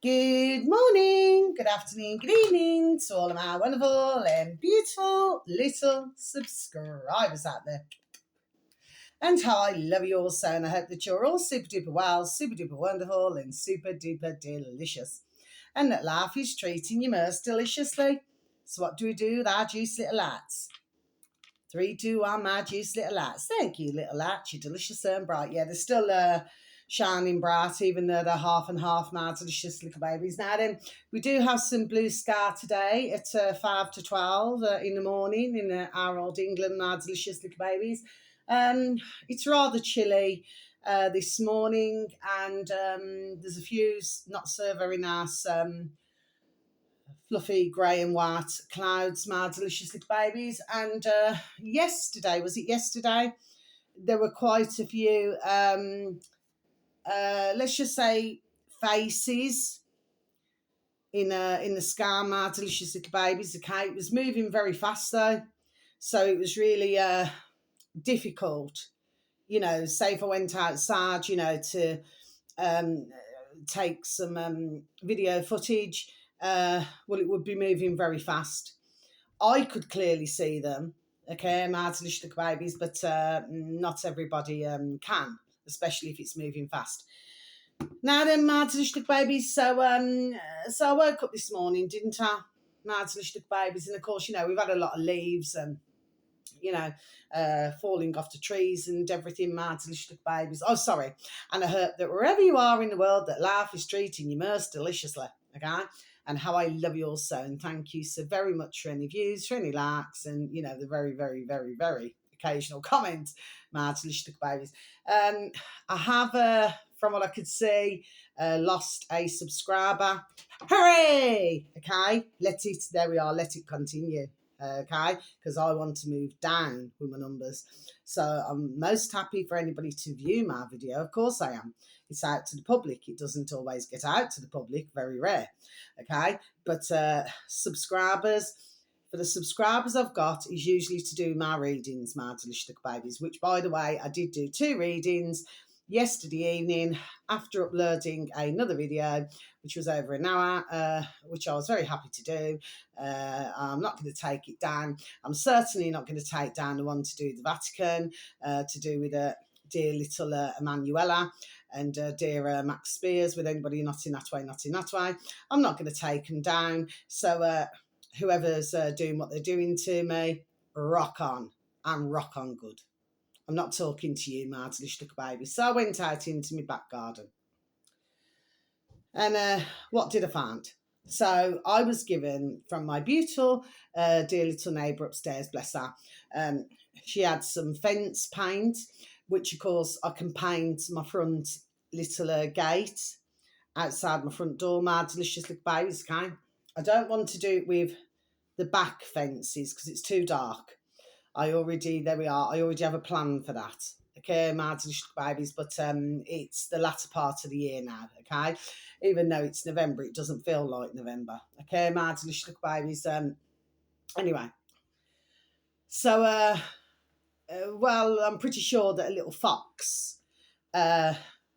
Good morning, good afternoon, good evening to all of my wonderful and beautiful little subscribers out there. And how I love you all so, and I hope that you're all super duper well, super duper wonderful, and super duper delicious. And that life is treating you most deliciously. So what do we do with our juice little lads? 3, 2, 1, my juice little lads. Thank you, little lads. You're delicious and bright. Yeah, they're still shining bright, even though they're half and half my delicious little babies. Now then, we do have some blue sky today at 5 to 12 in the morning in our old England, my delicious little babies. It's rather chilly this morning, and there's a few not so very nice fluffy grey and white clouds, my delicious little babies. And yesterday, there were quite a few, let's just say, faces in the sky, my delicious little babies. Okay, it was moving very fast though, so it was really difficult. Say if I went outside, to take some video footage. Well, it would be moving very fast. I could clearly see them, okay, my delicious little babies, but not everybody can, especially if it's moving fast. Now then, my delicious little babies, so I woke up this morning, didn't I, my delicious little babies, and of course, we've had a lot of leaves and falling off the trees and everything, my delicious little babies. Oh, sorry. And I hope that wherever you are in the world, that life is treating you most deliciously, okay? And how I love you all so, and thank you so very much for any views, for any likes, and, the very, very, very, very occasional comments, my delicious little babies. I have, from what I could see, lost a subscriber. Hooray! Okay, there we are, let it continue. Okay, because I want to move down with my numbers. So I'm most happy for anybody to view my video. Of course I am. It's out to the public. It doesn't always get out to the public, very rare. Okay, but subscribers, for the subscribers I've got is usually to do my readings, my delicious little babies, which, by the way, I did do 2 readings yesterday evening after uploading another video, which was over an hour, which I was very happy to do. I'm not going to take it down. I'm certainly not going to take down the one to do with the Vatican, to do with dear little Emanuela and dear Max Spears, with anybody not in that way. I'm not going to take them down. So whoever's doing what they're doing to me, rock on, and rock on good. I'm not talking to you, my delicious little baby. So I went out into my back garden. And what did I find? So I was given from my beautiful, dear little neighbour upstairs, bless her. She had some fence paint, which, of course, I can paint my front little gate outside my front door, my delicious little babies, okay? I don't want to do it with the back fences because it's too dark. I already have a plan for that. Okay, my delicious babies, but it's the latter part of the year now, okay? Even though it's November, it doesn't feel like November. Okay, my delicious babies. Anyway. So, well, I'm pretty sure that a little fox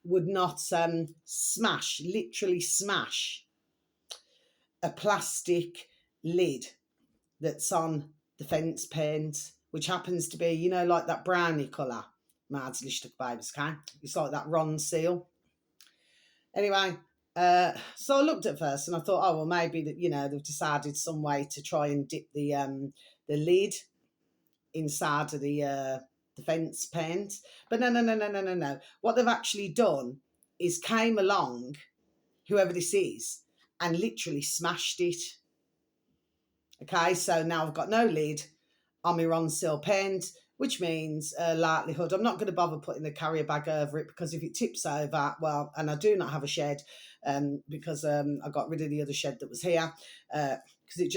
would not literally smash a plastic lid that's on the fence paint, which happens to be, like that brownie colour, my delicious babies, okay? It's like that Ronseal. Anyway, so I looked at first and I thought, oh, well, maybe that, they've decided some way to try and dip the lid inside of the fence paint. But no. What they've actually done is came along, whoever this is, and literally smashed it. Okay, so now I've got no lid on my Ronseal paint, which means likelihood I'm not going to bother putting the carrier bag over it, because if it tips over, well, and I do not have a shed because I got rid of the other shed that was here, because it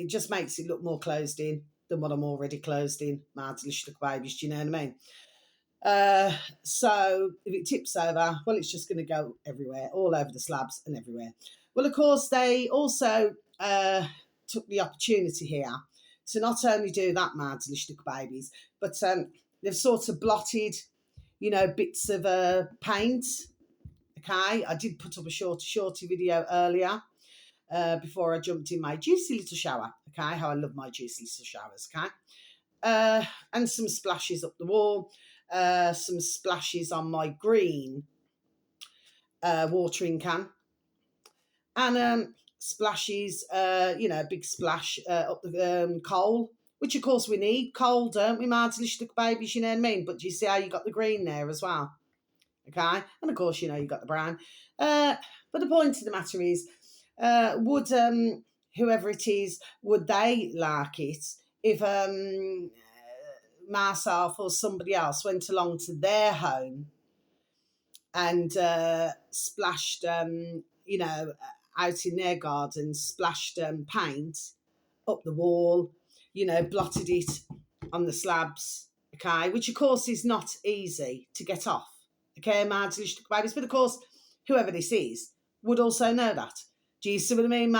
just makes it look more closed in than what I'm already closed in, my delicious little babies, do you know what I mean? So if it tips over, well, it's just going to go everywhere, all over the slabs and everywhere. Well, of course, they also took the opportunity here to not only do that, my delicious little babies, but they've sort of blotted, bits of paint, Okay, I did put up a shorty video earlier before I jumped in my juicy little shower. Okay, how I love my juicy little showers. Okay, and some splashes up the wall, some splashes on my green watering can, and splashes, a big splash up the coal, which of course we need coal, don't we, Martha babies, you know what I mean? But do you see how you got the green there as well? Okay, and of course, you got the brown. But the point of the matter is, would whoever it is, would they like it if myself or somebody else went along to their home and splashed, out in their garden, splashed paint up the wall, blotted it on the slabs, okay, which of course is not easy to get off, okay, babies, but of course, whoever this is would also know that. Do you see what I mean,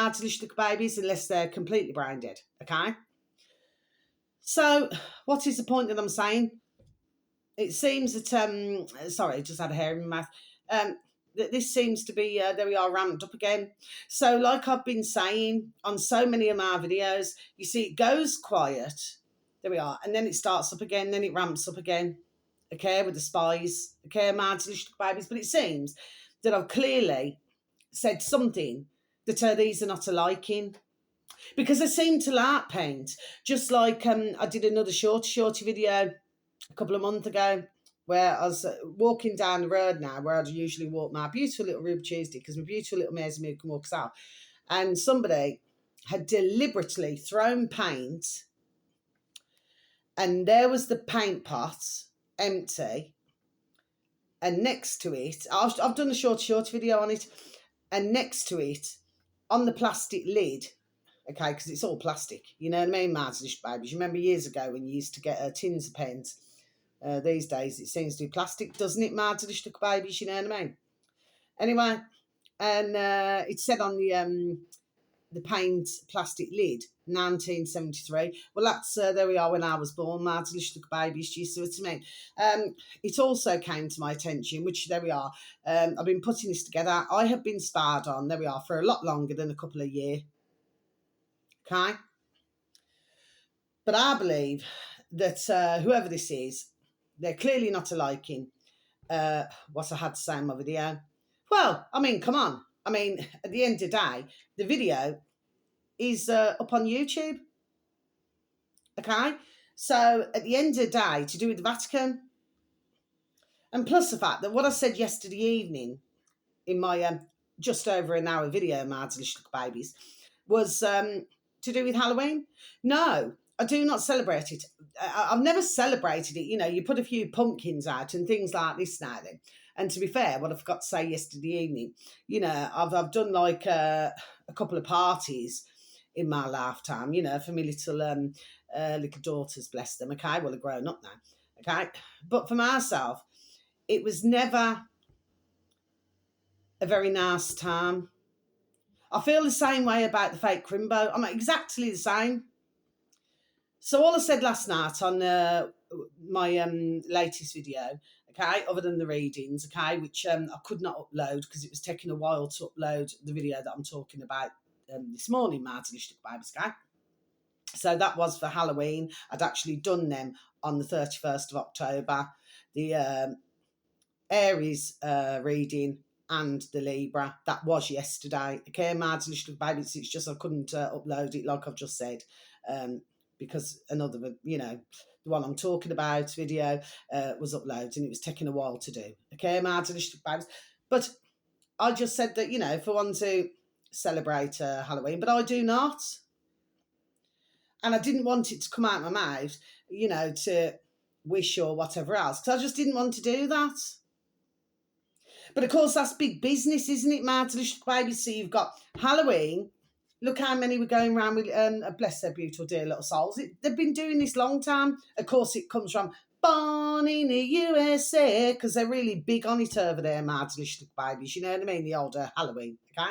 babies, unless they're completely brain dead, okay? So, what is the point that I'm saying? It seems that, sorry, just had a hair in my mouth, that this seems to be, there we are, ramped up again. So like I've been saying on so many of my videos, you see it goes quiet, there we are, and then it starts up again, then it ramps up again, okay, with the spies, okay, mad little babies. But it seems that I've clearly said something that these are not a liking, because I seem to like paint, just like I did another shorty video a couple of months ago, where I was walking down the road now, where I'd usually walk my beautiful little Ruby Tuesday, because my beautiful little Maisie Moo can walk us out. And somebody had deliberately thrown paint, and there was the paint pot empty, and next to it, I've done a short video on it, and next to it, on the plastic lid, okay, because it's all plastic, you know what I mean, Martinish babies? You remember years ago when you used to get tins of paint? These days it seems to be plastic, doesn't it, Martinish babies? You know what I mean? Anyway, and it said on the paint plastic lid, 1973. Well, that's there we are, when I was born, Martinish babies. Do you see what I mean? It also came to my attention, which there we are. I've been putting this together. I have been sparred on, there we are, for a lot longer than a couple of years. Okay, but I believe that whoever this is, they're clearly not a liking what I had to say in my video. Well, I mean, come on. I mean, at the end of the day, the video is up on YouTube. Okay, so at the end of the day, to do with the Vatican, and plus the fact that what I said yesterday evening in my just over an hour video, Mads Little Babies, was to do with Halloween. No, I do not celebrate it. I've never celebrated it. You put a few pumpkins out and things like this now then. And to be fair, what I forgot to say yesterday evening, I've done like a couple of parties in my lifetime, for my little daughters, bless them, okay? Well, they're grown up now, okay? But for myself, it was never a very nice time. I feel the same way about the fake Crimbo. I'm exactly the same. So all I said last night on my latest video, okay, other than the readings, okay, which I could not upload because it was taking a while to upload the video that I'm talking about this morning, Martin Babies, okay? So that was for Halloween. I'd actually done them on the 31st of October, the Aries reading and the Libra. That was yesterday. Okay, Martin Babies, it's just I couldn't upload it like I've just said. Because another, the one I'm talking about video was uploaded and it was taking a while to do. Okay, Martin, but I just said that, for one to celebrate Halloween, but I do not. And I didn't want it to come out of my mouth, to wish or whatever else, because I just didn't want to do that. But of course, that's big business, isn't it, Martin, baby? So you've got Halloween. Look how many were going around with, bless their beautiful dear little souls. They've been doing this long time. Of course, it comes from born in the USA, because they're really big on it over there, Martin babies. You know what I mean? The older Halloween, okay?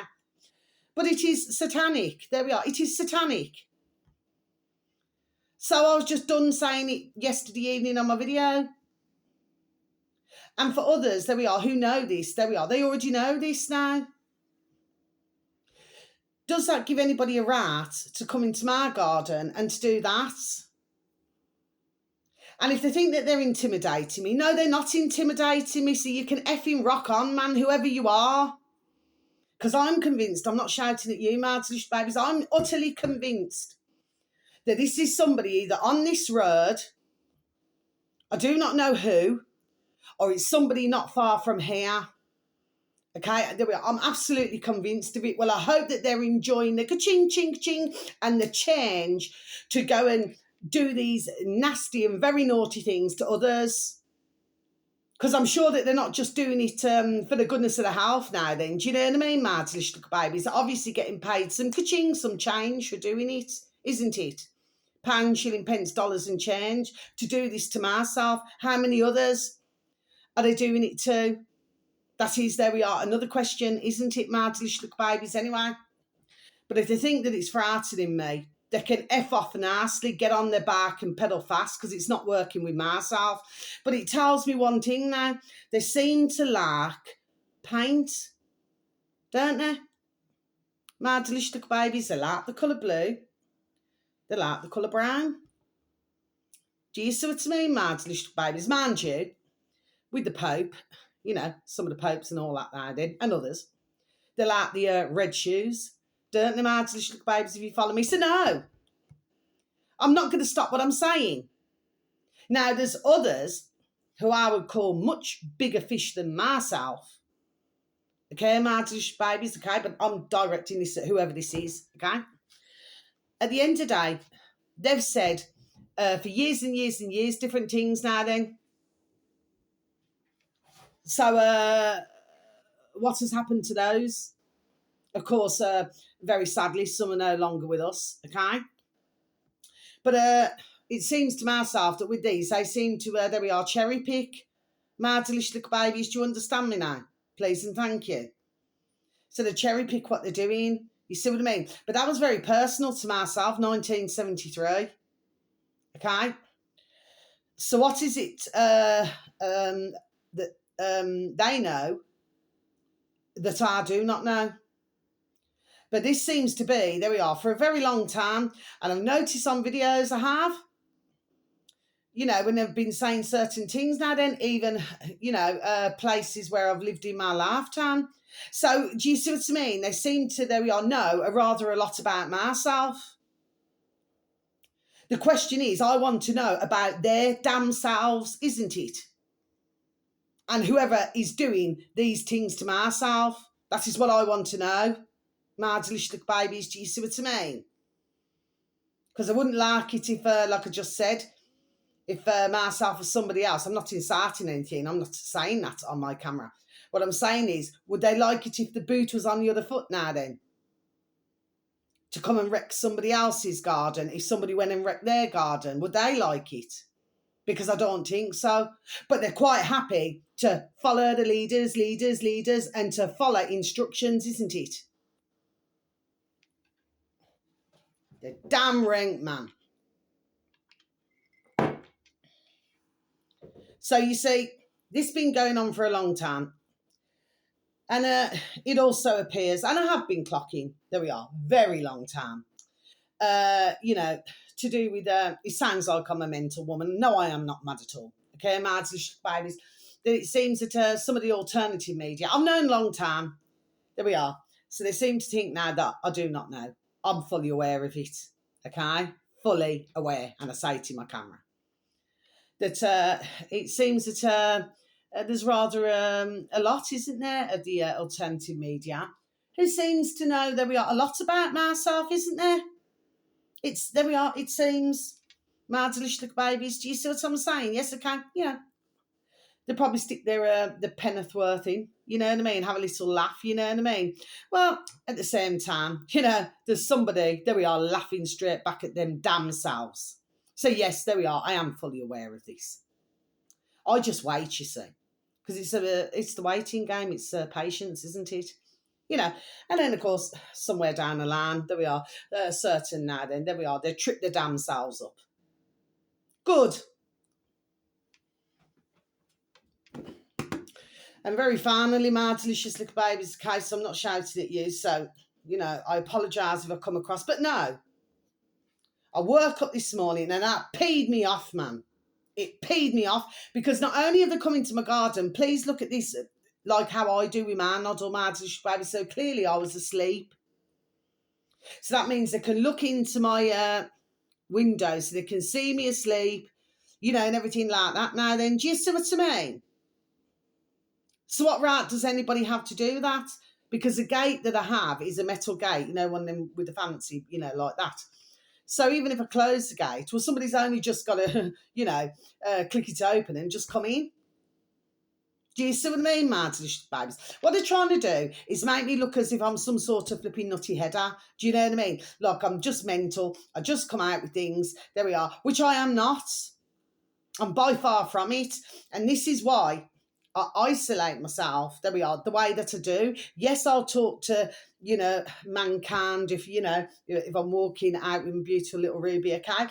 But it is satanic. There we are. It is satanic. So I was just done saying it yesterday evening on my video. And for others, there we are, who know this, there we are, they already know this now. Does that give anybody a right to come into my garden and to do that? And if they think that they're intimidating me, no, they're not intimidating me. So you can effing rock on, man, whoever you are. Because I'm convinced, I'm not shouting at you, my delicious babies, I'm utterly convinced that this is somebody either on this road, I do not know who, or it's somebody not far from here. Okay, there we are. I'm absolutely convinced of it. Well, I hope that they're enjoying the ka-ching, ching, ching, and the change to go and do these nasty and very naughty things to others. Because I'm sure that they're not just doing it for the goodness of the half now then. Do you know what I mean, my delicious little babies? They're obviously getting paid some ka-ching, some change for doing it, isn't it? Pound, shilling, pence, dollars and change to do this to myself. How many others are they doing it to? That is, there we are. Another question, isn't it, my delicious little babies anyway? But if they think that it's frightening me, they can F off nasty, get on their back and pedal fast because it's not working with myself. But it tells me one thing now. They seem to like paint, don't they? My delicious little babies, they like the colour blue. They like the colour brown. Do you see what I mean, my delicious little babies? Mind you, with the Pope, you know, some of the popes and all that I did, and others, they like the red shoes. Don't they, my delicious little babies, if you follow me? So no, I'm not going to stop what I'm saying. Now, there's others who I would call much bigger fish than myself. Okay, my delicious babies, okay, but I'm directing this at whoever this is, okay? At the end of the day, they've said for years and years and years different things now then. So what has happened to those? Of course, very sadly, some are no longer with us, okay? But it seems to myself that with these, they seem to, there we are, cherry pick. My delicious little babies, do you understand me now? Please and thank you. So they cherry pick what they're doing. You see what I mean? But that was very personal to myself, 1973. Okay? So what is it that they know that I do not know? But this seems to be, there we are, for a very long time. And I've noticed on videos I have, you know, when they've been saying certain things now then, even, you know, places where I've lived in my lifetime. So do you see what I mean? They seem to, there we are, know rather a lot about myself. The question is, I want to know about their damn selves, isn't it? And whoever is doing these things to myself, that is what I want to know. My delicious little babies, do you see what I mean? Because I wouldn't like it if, like I just said, if myself or somebody else, I'm not inciting anything, I'm not saying that on my camera. What I'm saying is, would they like it if the boot was on the other foot now then? To come and wreck somebody else's garden, if somebody went and wrecked their garden, would they like it? Because I don't think so. But they're quite happy to follow the leaders, and to follow instructions, isn't it? The damn rank, man. So you see, this has been going on for a long time. And it also appears, and I have been clocking, there we are, very long time, you know, to do with, it sounds like I'm a mental woman. No, I am not mad at all. Okay, I'm mad babies. It seems that some of the alternative media, I've known a long time, there we are. So they seem to think now that I do not know. I'm fully aware of it, okay? Fully aware, and I say it in my camera. That it seems that there's rather a lot, isn't there, of the alternative media who seems to know, there we are, a lot about myself, isn't there? It's, there we are, it seems, my delicious little babies. Do you see what I'm saying? Yes, I can. Yeah. They'll probably stick their the Pennethworth in, you know what I mean? Have a little laugh, you know what I mean? Well, at the same time, you know, there's somebody, there we are, laughing straight back at them damn selves. So yes, there we are. I am fully aware of this. I just wait, you see, because it's the waiting game. It's patience, isn't it? You know, and then of course somewhere down the line, there we are, certain now. Then there we are. They trip their damn selves up. Good. And very finally, my delicious little babies, okay, so I'm not shouting at you, so, I apologise if I come across, but no. I woke up this morning and that peed me off, man. It peed me off because not only have they come into my garden, please look at this, like how I do with my noddle, my delicious baby, so clearly I was asleep. So that means they can look into my window so they can see me asleep, and everything like that. Now then, do you see what I mean? So what right does anybody have to do that? Because the gate that I have is a metal gate, one of them with the fancy, like that. So even if I close the gate, well, somebody's only just got to, click it open and just come in. Do you see what I mean, my delicious babies? What they're trying to do is make me look as if I'm some sort of flipping nutty header. Do you know what I mean? Look, I'm just mental. I just come out with things. There we are, which I am not. I'm by far from it. And this is why I isolate myself. There we are, the way that I do. Yes, I'll talk to, mankind if I'm walking out with my beautiful little Ruby, okay?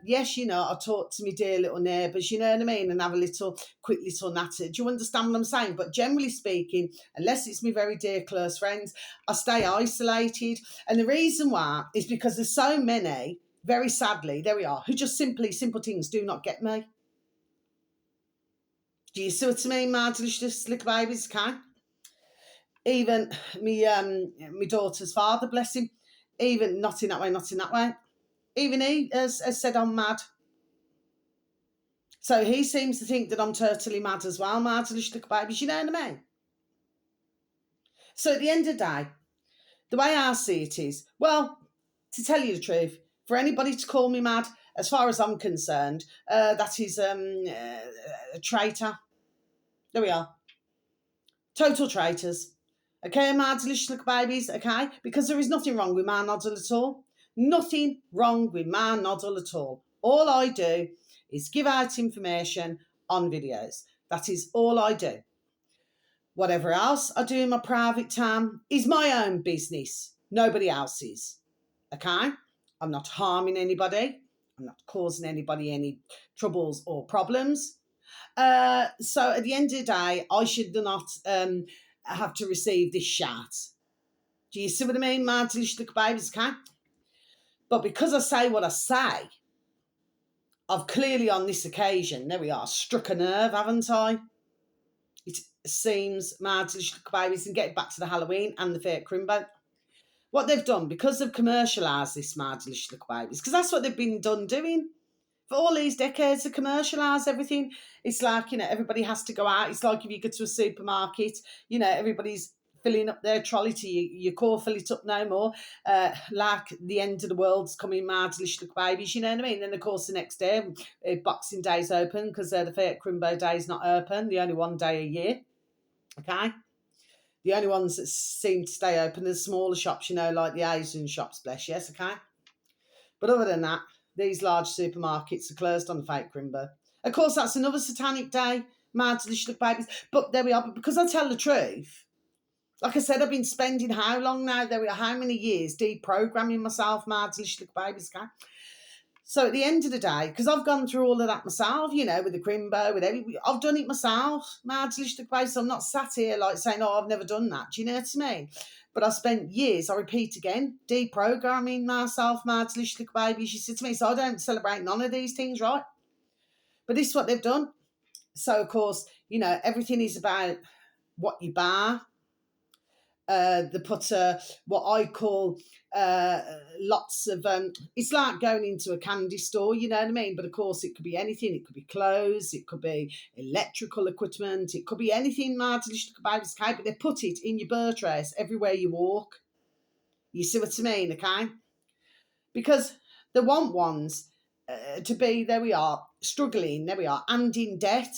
Yes, I'll talk to my dear little neighbours, you know what I mean? And have a little, quick little natter. Do you understand what I'm saying? But generally speaking, unless it's my very dear close friends, I stay isolated. And the reason why is because there's so many, very sadly, there we are, who just simple things do not get me. Do you see what I mean, my delicious little babies, okay? Even my daughter's father, bless him, even not in that way. Even he has said I'm mad. So he seems to think that I'm totally mad as well, my delicious little babies, you know what I mean? So at the end of the day, the way I see it is, well, to tell you the truth, for anybody to call me mad, as far as I'm concerned, that is a traitor. There we are. Total traitors. Okay, my delicious little babies, okay? Because there is nothing wrong with my noddle at all. Nothing wrong with my noddle at all. All I do is give out information on videos. That is all I do. Whatever else I do in my private time is my own business. Nobody else's. Okay? I'm not harming anybody. I'm not causing anybody any troubles or problems. So at the end of the day, I should not have to receive this shout. Do you see what I mean, my delicious little babies, okay? But because I say what I say, I've clearly on this occasion, there we are, struck a nerve, haven't I? It seems, my delicious little babies, and getting back to the Halloween and the fake Crimbo. What they've done, because they've commercialised this, my delicious little babies, because that's what they've been done doing. For all these decades, to commercialise everything, it's like, everybody has to go out. It's like if you go to a supermarket, everybody's filling up their trolley to your core, fill it up no more. Like the end of the world's coming, my delicious little babies, you know what I mean? And of course, the next day, Boxing Day's open because the fake Crimbo Day's not open, the only one day a year, okay? The only ones that seem to stay open are the smaller shops, like the Asian shops, bless yes, okay? But other than that, these large supermarkets are closed on the fake Crimbo. Of course, that's another satanic day, my delicious little babies. But there we are. But because I tell the truth, like I said, I've been spending how long now? There we are, how many years deprogramming myself, my delicious little babies, okay? So at the end of the day, because I've gone through all of that myself, with the Crimbo, I've done it myself, my delicious little babies. So I'm not sat here like saying, oh, I've never done that. Do you know what I mean? But I spent years, I repeat again, deprogramming myself, my delicious little babies. She said to me, so I don't celebrate none of these things, right? But this is what they've done. So, of course, everything is about what you buy. They put what I call lots of, it's like going into a candy store, you know what I mean? But of course, it could be anything. It could be clothes, it could be electrical equipment, it could be anything, my delicious babies, okay? But they put it in your bird trace everywhere you walk. You see what I mean, okay? Because they want ones to be, there we are, struggling, there we are, and in debt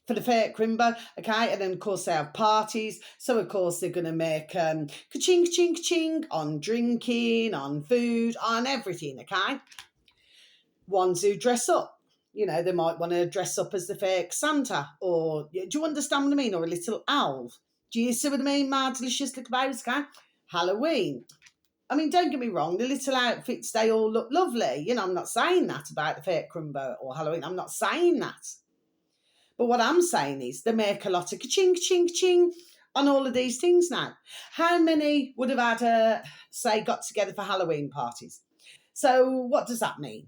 for the fake Crimbo, okay? And then, of course, they have parties. So, of course, they're going to make ka-ching, ka-ching, ka-ching on drinking, on food, on everything, okay? Ones who dress up. They might want to dress up as the fake Santa or, do you understand what I mean? Or a little elf. Do you see what I mean, my delicious little babies, okay? Halloween. I mean, don't get me wrong, the little outfits, they all look lovely. I'm not saying that about the fake Crimbo or Halloween. I'm not saying that. But what I'm saying is they make a lot of ka-ching, ching, ching on all of these things now. How many would have had say, got together for Halloween parties? So what does that mean?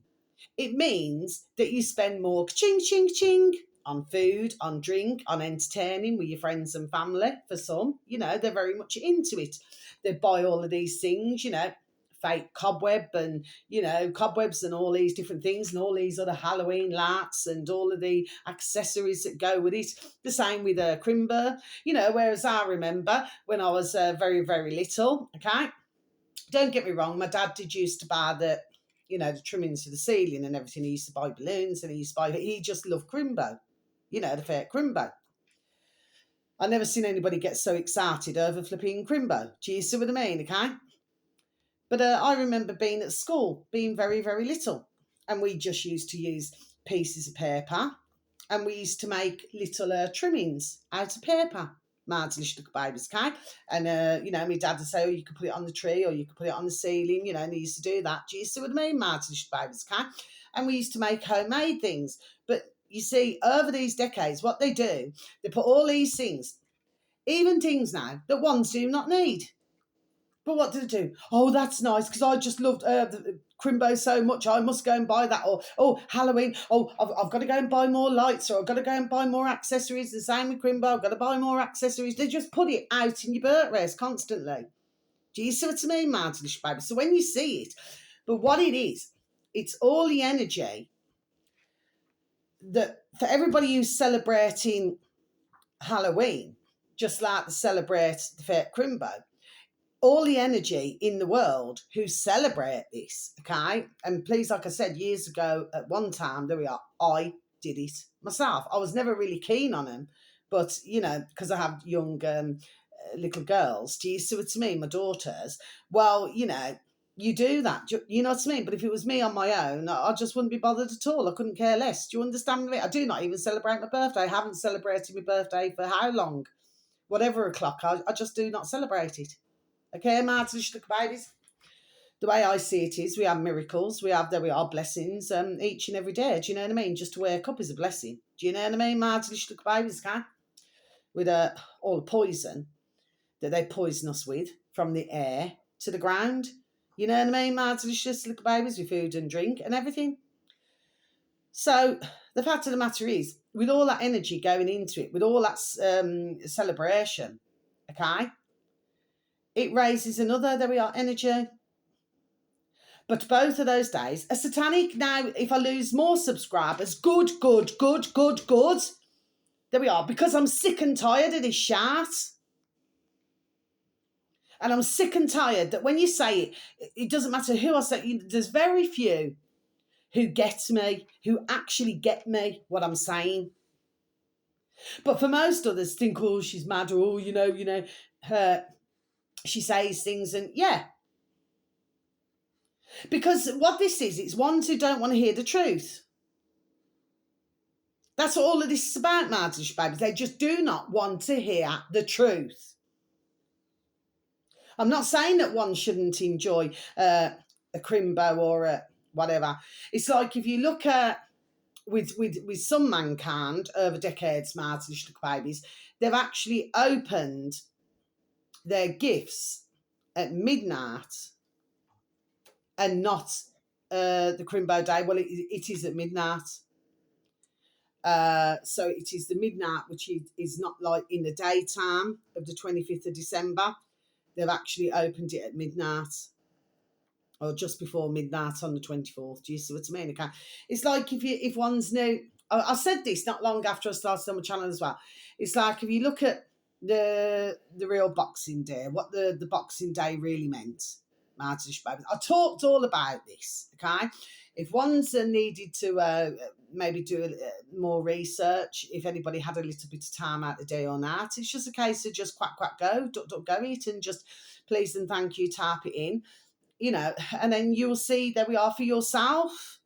It means that you spend more ching, ching, ching on food, on drink, on entertaining with your friends and family. For some, they're very much into it. They buy all of these things, fake cobweb and, cobwebs and all these different things and all these other Halloween lights and all of the accessories that go with it. The same with Crimber, whereas I remember when I was very, very little, okay? Don't get me wrong, my dad did used to buy the trimmings for the ceiling and everything. He used to buy balloons and he just loved Crimbo, the fake Crimbo. I never seen anybody get so excited over flipping Crimbo. Do you see what I mean, okay? But I remember being at school, being very, very little, and we just used to use pieces of paper and we used to make little trimmings out of paper. Mads little babies, okay? And, my dad would say, oh, you could put it on the tree or you could put it on the ceiling, and he used to do that. Do you see what I mean? Mads little babies, okay? And we used to make homemade things. But you see, over these decades, what they do, they put all these things, even things now that ones do not need. But what did it do? Oh, that's nice because I just loved the Crimbo so much. I must go and buy that. Or, oh, Halloween. Oh, I've got to go and buy more lights, or I've got to go and buy more accessories. The same with Crimbo. I've got to buy more accessories. They just put it out in your birthdays constantly. Do you see what I mean, Martinish baby? So when you see it, but what it is, it's all the energy that for everybody who's celebrating Halloween, just like they celebrate the fake Crimbo, all the energy in the world who celebrate this, okay? And please, like I said, years ago, at one time, there we are, I did it myself. I was never really keen on them, but, because I have young little girls, do you see what I mean? My daughters. Well, you do that, you know what I mean? But if it was me on my own, I just wouldn't be bothered at all. I couldn't care less. Do you understand me? I do not even celebrate my birthday. I haven't celebrated my birthday for how long? Whatever o'clock, I just do not celebrate it. Okay, Martin, look babies. The way I see it is we have miracles, we have blessings each and every day. Do you know what I mean? Just to wake up is a blessing. Do you know what I mean, Martin, look babies, okay? With all the poison that they poison us with from the air to the ground. You know what I mean, Martin, look babies, with food and drink and everything. So the fact of the matter is, with all that energy going into it, with all that celebration, okay, it raises another, energy. But both of those days are satanic. Now, if I lose more subscribers, good. There we are, because I'm sick and tired of this shit. And I'm sick and tired that when you say it, it doesn't matter who I say. There's very few who get me, who actually get me, what I'm saying. But for most others, think, oh, she's mad, or, her, she says things, and yeah. Because what this is, it's ones who don't want to hear the truth. That's what all of this is about, Martin babies. They just do not want to hear the truth. I'm not saying that one shouldn't enjoy a Crimbo or a whatever. It's like if you look at with some mankind over decades, Martin babies, they've actually opened their gifts at midnight and not the Crimbo day. Well, it is at midnight. So it is the midnight, which is not like in the daytime of the 25th of December. They've actually opened it at midnight or just before midnight on the 24th. Do you see what I mean? Okay. It's like if one's new. I said this not long after I started on my channel as well. It's like if you look at the real Boxing Day, what the Boxing Day really meant. I talked all about this, okay? If one's needed to maybe do more research, if anybody had a little bit of time out the day or not, it's just a case of just quack, go, duck, go it, and just please and thank you, type it in, and then you'll see there we are for yourself.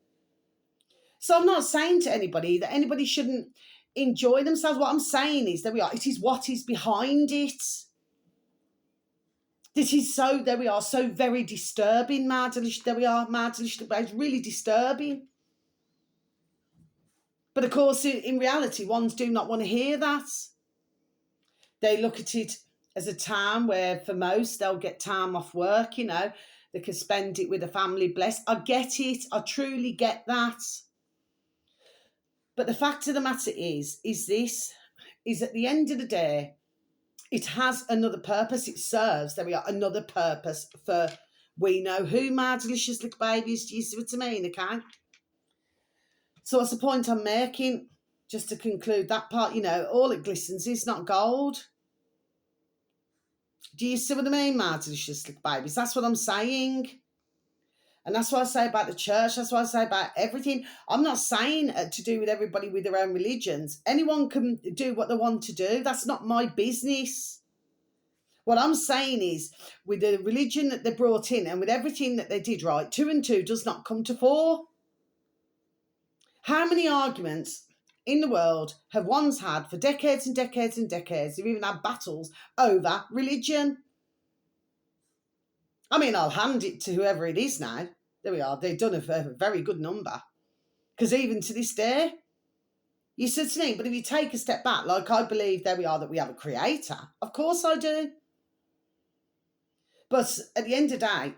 So I'm not saying to anybody that anybody shouldn't enjoy themselves. What I'm saying is, there we are, it is what is behind it. This is so, there we are, so very disturbing, Mardelish. There we are, Mardelish. It's really disturbing. But of course, in reality, ones do not want to hear that. They look at it as a time where, for most, they'll get time off work, they can spend it with a family blessed. I get it. I truly get that. But the fact of the matter is this, is at the end of the day, it has another purpose. It serves, there we are, another purpose for we know who, my delicious little babies. Do you see what I mean, okay? So what's the point I'm making? Just to conclude that part, all it glistens is not gold. Do you see what I mean, my delicious little babies? That's what I'm saying. And that's what I say about the church. That's what I say about everything. I'm not saying to do with everybody with their own religions. Anyone can do what they want to do. That's not my business. What I'm saying is, with the religion that they brought in and with everything that they did right, 2 and 2 does not come to 4. How many arguments in the world have ones had for decades and decades and decades? They've even had battles over religion. I mean, I'll hand it to whoever it is now. There we are. They've done a very good number. Because even to this day, you said to me, but if you take a step back, like I believe, there we are, that we have a creator. Of course I do. But at the end of the day,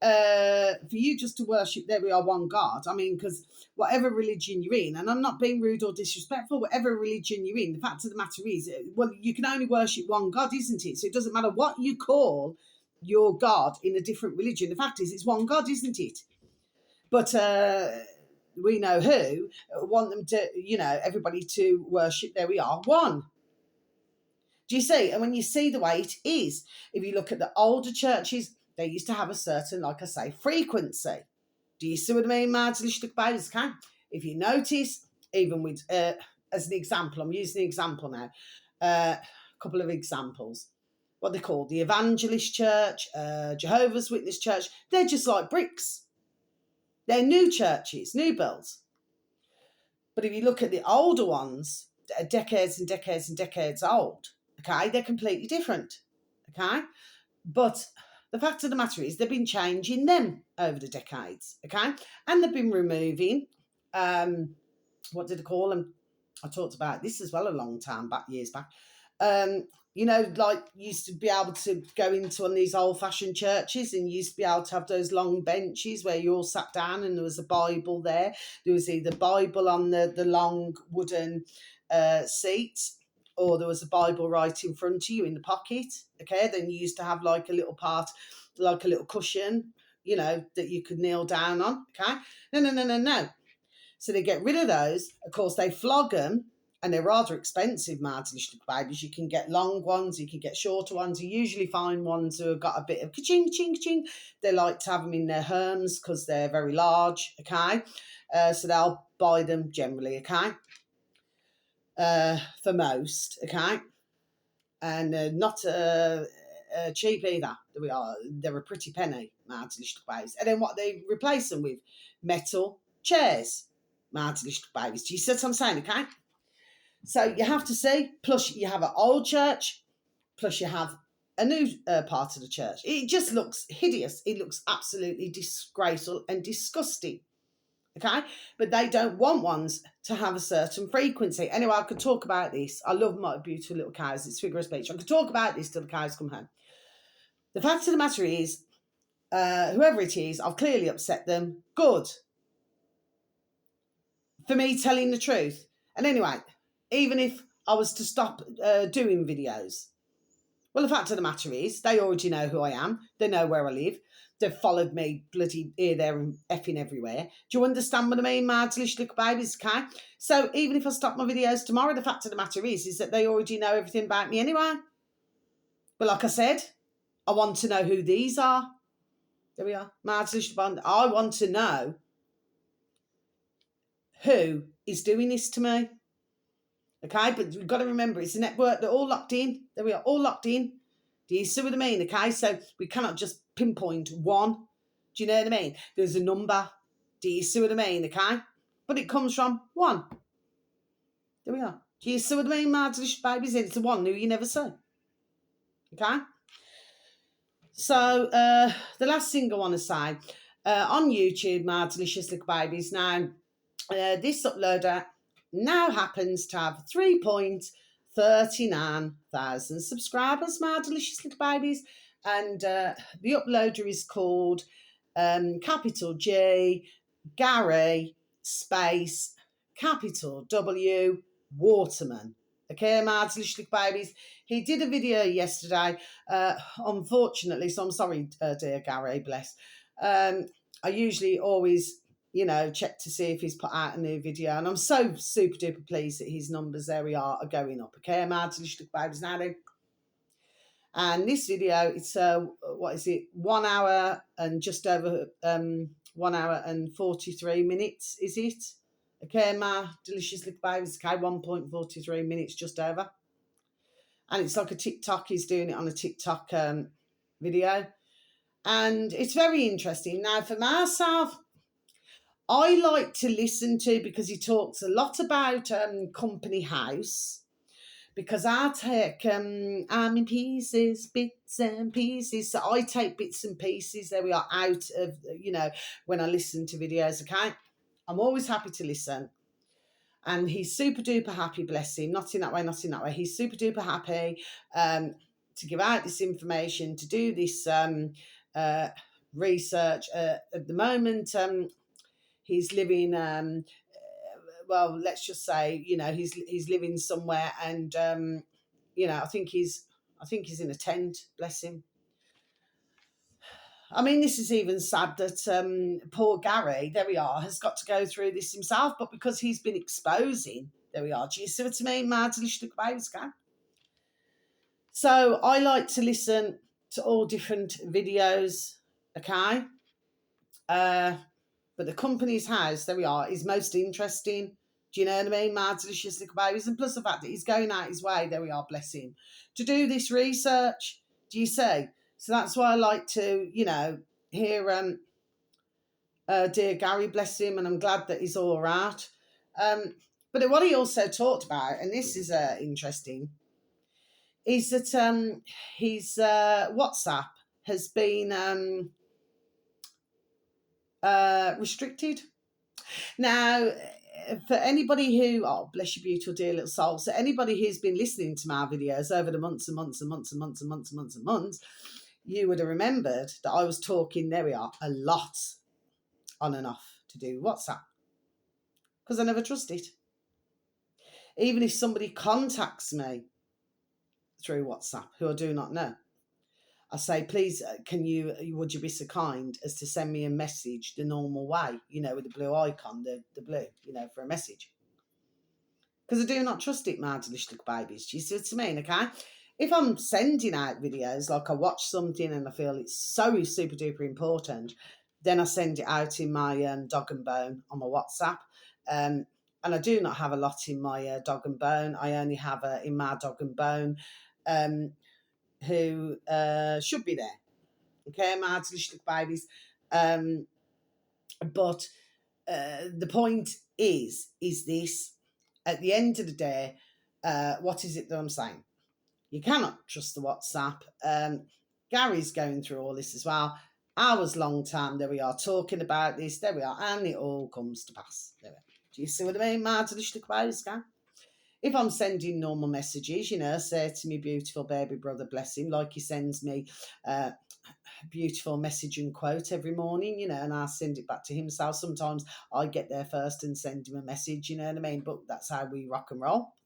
for you just to worship, there we are, one God. I mean, because whatever religion you're in, and I'm not being rude or disrespectful, whatever religion you're in, the fact of the matter is, well, you can only worship one God, isn't it? So it doesn't matter what you call your God in a different religion. The fact is, it's one God, isn't it? But we know who want them to, everybody to worship, there we are, one. Do you see? And when you see the way it is, if you look at the older churches, they used to have a certain, like I say, frequency. Do you see what I mean, Marge? If you notice, even with, as an example, I'm using an example now, a couple of examples. What they call the Evangelist Church, Jehovah's Witness Church, they're just like bricks. They're new churches, new builds. But if you look at the older ones, that are decades and decades and decades old, okay, they're completely different, okay? But the fact of the matter is they've been changing them over the decades, okay? And they've been removing, what did they call them? I talked about this as well a long time back, years back. Like you used to be able to go into one of these old-fashioned churches and you used to be able to have those long benches where you all sat down and there was a Bible there. There was either Bible on the long wooden seat, or there was a Bible right in front of you in the pocket, okay? Then you used to have like a little part, like a little cushion, that you could kneel down on, okay? No. So they get rid of those. Of course, they flog them, and they're rather expensive, Martin's babies. You can get long ones, you can get shorter ones. You usually find ones who have got a bit of ka-ching, ka-ching, ka-ching. They like to have them in their homes because they're very large, okay? So they'll buy them generally, okay? For most, okay? And not cheap either. There we are. They're a pretty penny, Martin's babies. And then what they replace them with? Metal chairs, Martin's babies. Do you see what I'm saying, okay? So you have to see, plus you have an old church, plus you have a new part of the church. It just looks hideous. It looks absolutely disgraceful and disgusting, okay? But they don't want ones to have a certain frequency. Anyway, I could talk about this. I love my beautiful little cows. It's figure of speech. I could talk about this till the cows come home. The fact of the matter is, whoever it is, I've clearly upset them. Good. For me telling the truth. And anyway, even if I was to stop doing videos, well, the fact of the matter is, they already know who I am. They know where I live. They've followed me bloody here, there, and effing everywhere. Do you understand what I mean, my delicious little babies, okay? So even if I stop my videos tomorrow, the fact of the matter is that they already know everything about me anyway. But like I said, I want to know who these are. There we are, my delicious bond. I want to know who is doing this to me. Okay, but we've got to remember, it's a network. They're all locked in. There we are, all locked in. Do you see what I mean? Okay, so we cannot just pinpoint one. Do you know what I mean? There's a number. Do you see what I mean? Okay, but it comes from one. There we are. Do you see what I mean, my delicious babies? It's the one who you never see. Okay. So the last thing I want to say, on YouTube, my delicious little babies. Now, this uploader now happens to have 3.39,000 subscribers, my delicious little babies. And the uploader is called capital G, Gary, space, capital W, Waterman. Okay, my delicious little babies. He did a video yesterday, unfortunately, so I'm sorry, dear Gary, bless. I usually always, check to see if he's put out a new video, and I'm so super duper pleased that his numbers, there we are going up. Okay, my delicious little babies now then. And this video, it's 1 hour and just over 1 hour and 43 minutes, is it? Okay, my delicious little babies. Okay, 1.43 minutes just over. And it's like a TikTok. He's doing it on a TikTok video. And it's very interesting. Now, for myself, I like to listen to, because he talks a lot about Company House. Because I take, I'm in pieces, bits and pieces. So I take bits and pieces, there we are, out of, when I listen to videos, okay? I'm always happy to listen. And he's super duper happy, bless him. Not in that way, not in that way. He's super duper happy to give out this information, to do this research. At the moment, he's living... well, let's just say, he's living somewhere, and I think he's in a tent, bless him. I mean, this is even sad that poor Gary, there we are, has got to go through this himself, but because he's been exposing, there we are. Do you see what I mean? My delicious little babies, can. So I like to listen to all different videos, okay? But the Company's House, there we are, is most interesting. Do you know what I mean? My delicious little babies. And plus the fact that he's going out his way, there we are, bless him, to do this research. Do you see? So that's why I like to, hear dear Gary, bless him, and I'm glad that he's all right. But what he also talked about, and this is interesting, is that his WhatsApp has been restricted. Now, for anybody who, oh, bless your beautiful dear little soul, so anybody who's been listening to my videos over the months and months and months and months and months and months and months, you would have remembered that I was talking, there we are, a lot on and off to do WhatsApp, because I never trust it. Even if somebody contacts me through WhatsApp who I do not know, I say, please, would you be so kind as to send me a message the normal way, with the blue icon, the blue, for a message. Because I do not trust it, my delicious little babies. Do you see what I mean, okay? If I'm sending out videos, like I watch something and I feel it's so super duper important, then I send it out in my dog and bone on my WhatsApp. And I do not have a lot in my dog and bone. I only have in my dog and bone who should be there. Okay, my delicious little babies. But the point is this: at the end of the day, what is it that I'm saying? You cannot trust the WhatsApp. Gary's going through all this as well. Hours long time, there we are, talking about this, there we are, and it all comes to pass. There we are. Do you see what I mean, my delicious little babies, Gary? If I'm sending normal messages, say to me beautiful baby brother, bless him, like he sends me a beautiful message and quote every morning, and I send it back to him. So sometimes I get there first and send him a message, you know what I mean? But that's how we rock and roll.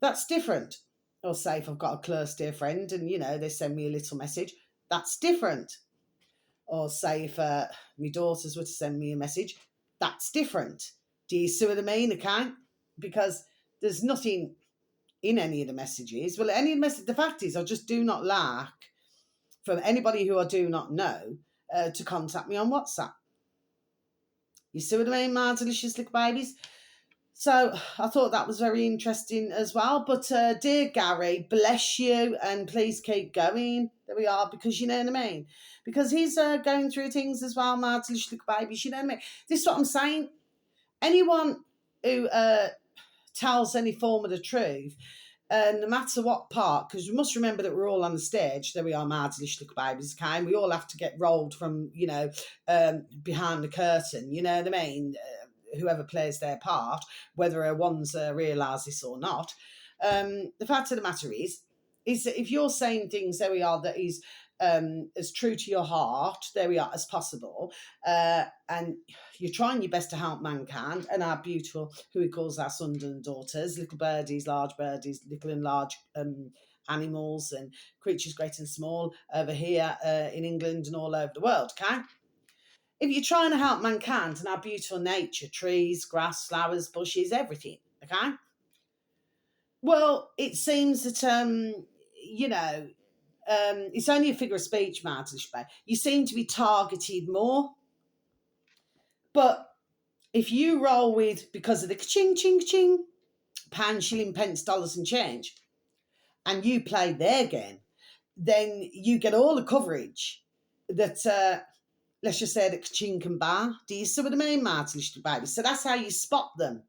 That's different. Or say if I've got a close dear friend and, they send me a little message, that's different. Or say if my daughters were to send me a message, that's different. Do you see what I mean? Okay? Because there's nothing in any of the messages. Well, any of the messages, the fact is, I just do not like from anybody who I do not know to contact me on WhatsApp. You see what I mean, my delicious little babies? So I thought that was very interesting as well. But dear Gary, bless you, and please keep going. There we are, because you know what I mean? Because he's going through things as well, my delicious little babies, you know what I mean? This is what I'm saying. Anyone who tells any form of the truth, no matter what part, because we must remember that we're all on the stage, there we are, my delicious little babies, okay? And we all have to get rolled from, behind the curtain, you know what I mean? whoever plays their part, whether one's realise this or not. The fact of the matter is that if you're saying things, there we are, that is as true to your heart, there we are, as possible, and you're trying your best to help mankind and our beautiful, who he calls our sons and daughters, little birdies, large birdies, little and large animals and creatures great and small over here in England and all over the world, okay? If you're trying to help mankind and our beautiful nature, trees, grass, flowers, bushes, everything, okay? Well, it seems that, it's only a figure of speech, Martin. You seem to be targeted more. But if you roll with, because of the ka-ching, ching, ching, pound, shilling, pence, dollars and change, and you play their game, then you get all the coverage that, let's just say, that ka-ching can buy. Do you see what I mean, Martin, baby? So that's how you spot them.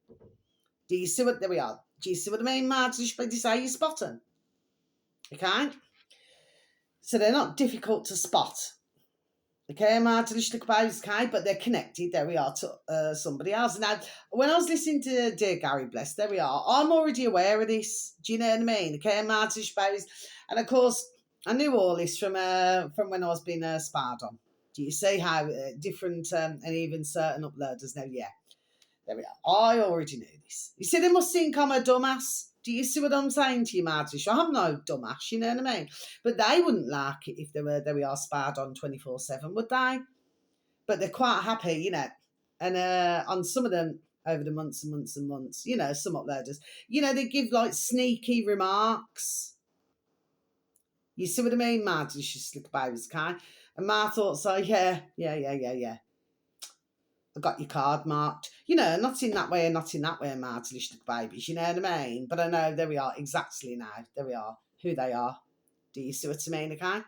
Do you see what, there we are. Do you see what I mean, Martin? This is how you spot them. Okay? So they're not difficult to spot. Okay, Martin, okay, but they're connected, there we are, to somebody else. Now, when I was listening to Dear Gary Bless, there we are, I'm already aware of this. Do you know what I mean? Okay, Martin, and of course, I knew all this from when I was being spied on. Do you see how different and even certain uploaders know? Yeah, there we are. I already knew this. You see, they must think I'm a dumbass. Do you see what I'm saying to you, Martin? I'm no dumbass, you know what I mean? But they wouldn't like it if they were, there we are, spied on 24/7, would they? But they're quite happy, you know. And on some of them, over the months and months and months, you know, some uploaders, you know, they give like sneaky remarks. You see what I mean, Martin? She's like babies, okay? And my thoughts are, yeah. I got your card marked. You know, not in that way and not in that way, Martin, babies, you know what I mean? But I know, there we are, exactly now, there we are, who they are. Do you see what I mean, okay?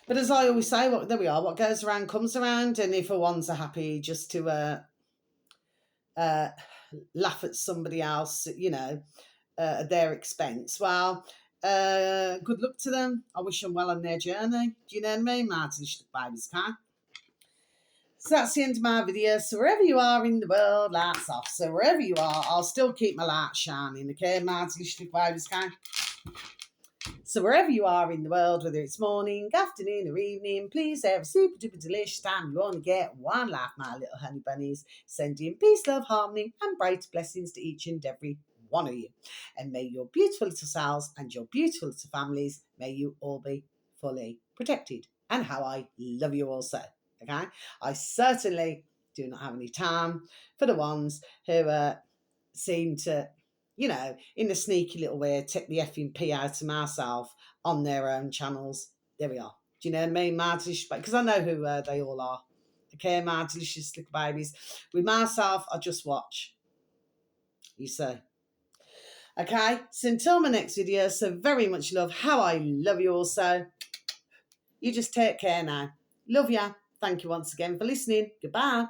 But as I always say, there we are, what goes around comes around, and if one's are happy just to laugh at somebody else, you know, at their expense, well, good luck to them. I wish them well on their journey. Do you know what I mean, Martin, babies, okay? So that's the end of my video. So wherever you are in the world, lights off. So wherever you are, I'll still keep my light shining, okay, Martin, okay? So wherever you are in the world, whether it's morning, afternoon or evening, please have a super duper delicious time. You only get one life, my little honey bunnies. Sending peace, love, harmony and bright blessings to each and every one of you. And may your beautiful little selves and your beautiful little families, may you all be fully protected. And how I love you also. Okay, I certainly do not have any time for the ones who seem to, you know, in a sneaky little way, take the effing pee out of myself on their own channels. There we are. Do you know what I mean, my delicious? Because I know who they all are. Okay, my delicious little babies. With myself, I just watch. You say. Okay, so until my next video, so very much love. How I love you also. You just take care now. Love ya. Thank you once again for listening. Goodbye.